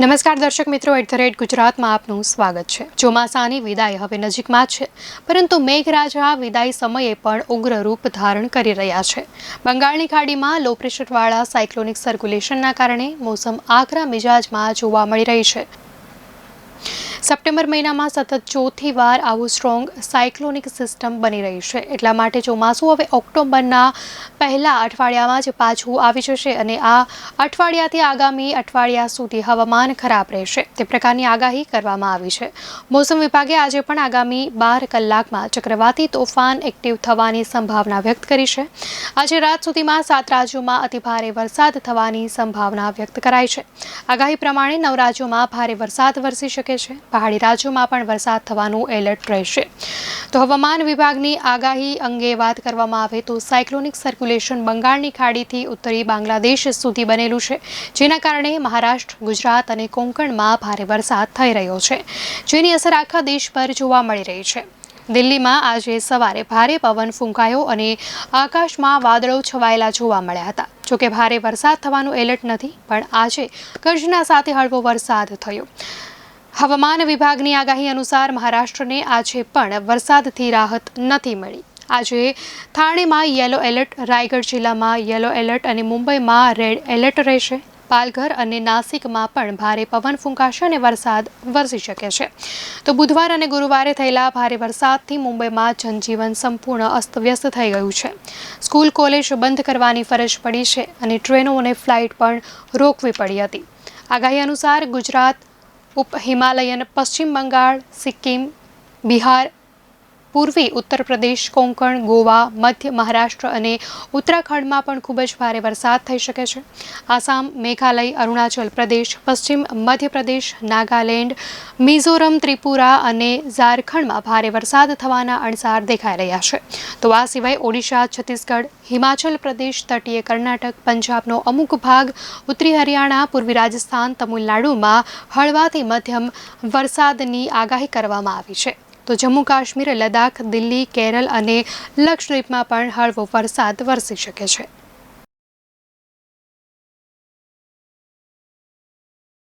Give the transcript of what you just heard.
નમસ્કાર દર્શક મિત્રો, @ગુજરાતમાં આપનું સ્વાગત છે। ચોમાસાની વિદાય હવે નજીકમાં છે, પરંતુ મેઘરાજા વિદાય સમયે પણ ઉગ્ર રૂપ ધારણ કરી રહ્યા છે। બંગાળની ખાડીમાં લો પ્રેશરવાળા સાયક્લોનિક સર્ક્યુલેશનના કારણે મોસમ આકરા મિજાજમાં જોવા મળી રહી છે। સપ્ટેમ્બર મહિનામાં સતત ચોથી વાર આવું સ્ટ્રોંગ સાયક્લોનિક સિસ્ટમ બની રહી છે, એટલા માટે ચોમાસું હવે ઓક્ટોબરના પહેલા અઠવાડિયામાં જ પાછું આવી જશે અને આ અઠવાડિયાથી આગામી અઠવાડિયા સુધી હવામાન ખરાબ રહેશે તે પ્રકારની આગાહી કરવામાં આવી છે। મોસમ વિભાગે આજે પણ આગામી 12 કલાકમાં ચક્રવાતી તોફાન એક્ટિવ થવાની સંભાવના વ્યક્ત કરી છે। આજે રાત સુધીમાં 7 રાજ્યોમાં અતિભારે વરસાદ થવાની સંભાવના વ્યક્ત કરાઈ છે। આગાહી પ્રમાણે 9 રાજ્યોમાં ભારે વરસાદ વરસી શકે છે। પહાડી રાજ્યોમાં પણ વરસાદ થવાનું એલર્ટ રહેશે। તો હવામાન વિભાગની આગાહી અંગે વાત કરવામાં આવે તો સાયક્લોનિક સર્ક્યુલેશન બંગાળની ખાડીથી ઉત્તરી બાંગ્લાદેશ સુધી બનેલું છે, જેના કારણે મહારાષ્ટ્ર, ગુજરાત અને કોંકણમાં ભારે વરસાદ થઈ રહ્યો છે, જેની અસર આખા દેશ પર જોવા મળી રહી છે। દિલ્હીમાં આજે સવારે ભારે પવન ફૂંકાયો અને આકાશમાં વાદળો છવાયેલા જોવા મળ્યા હતા। જોકે ભારે વરસાદ થવાનું એલર્ટ નથી, પણ આજે ગર્જના સાથે હળવો વરસાદ થયો। હવામાન વિભાગની આગાહી અનુસાર મહારાષ્ટ્રને આજે પણ વરસાદથી રાહત નથી મળી। આજે થાણેમાં યલો એલર્ટ, રાયગઢ જિલ્લામાં યલો એલર્ટ અને મુંબઈમાં રેડ એલર્ટ રહેશે। પાલઘર અને નાસિકમાં પણ ભારે પવન ફૂંકાશે અને વરસાદ વરસી શકે છે। તો બુધવાર અને ગુરુવારે થયેલા ભારે વરસાદથી મુંબઈમાં જનજીવન સંપૂર્ણ અસ્તવ્યસ્ત થઈ ગયું છે। સ્કૂલ, કોલેજ બંધ કરવાની ફરજ પડી છે અને ટ્રેનો અને ફ્લાઇટ પણ રોકવી પડી હતી। આગાહી અનુસાર ગુજરાત, ઉપ હિમાલયન પશ્ચિમ બંગાળ, સિક્કિમ, બિહાર, પૂર્વી ઉત્તર પ્રદેશ, કોંકણ, ગોવા, મધ્ય મહારાષ્ટ્ર અને ઉત્તરાખંડમાં પણ ખૂબ જ ભારે વરસાદ થઈ શકે છે। આસામ, મેઘાલય, અરુણાચલ પ્રદેશ, પશ્ચિમ મધ્યપ્રદેશ, નાગાલેન્ડ, મિઝોરમ, ત્રિપુરા અને ઝારખંડમાં ભારે વરસાદ થવાના અણસાર દેખાઈ રહ્યા છે। તો આ સિવાય ઓડિશા, છત્તીસગઢ, હિમાચલ પ્રદેશ, તટીય કર્ણાટક, પંજાબનો અમુક ભાગ, ઉત્તરી હરિયાણા, પૂર્વી રાજસ્થાન, તમિલનાડુમાં હળવાથી મધ્યમ વરસાદની આગાહી કરવામાં આવી છે। તો જમ્મુ કાશ્મીર, લદ્દાખ, દિલ્હી, કેરળ અને લક્ષદ્વીપમાં પણ હળવો વરસાદ વરસી શકે છે।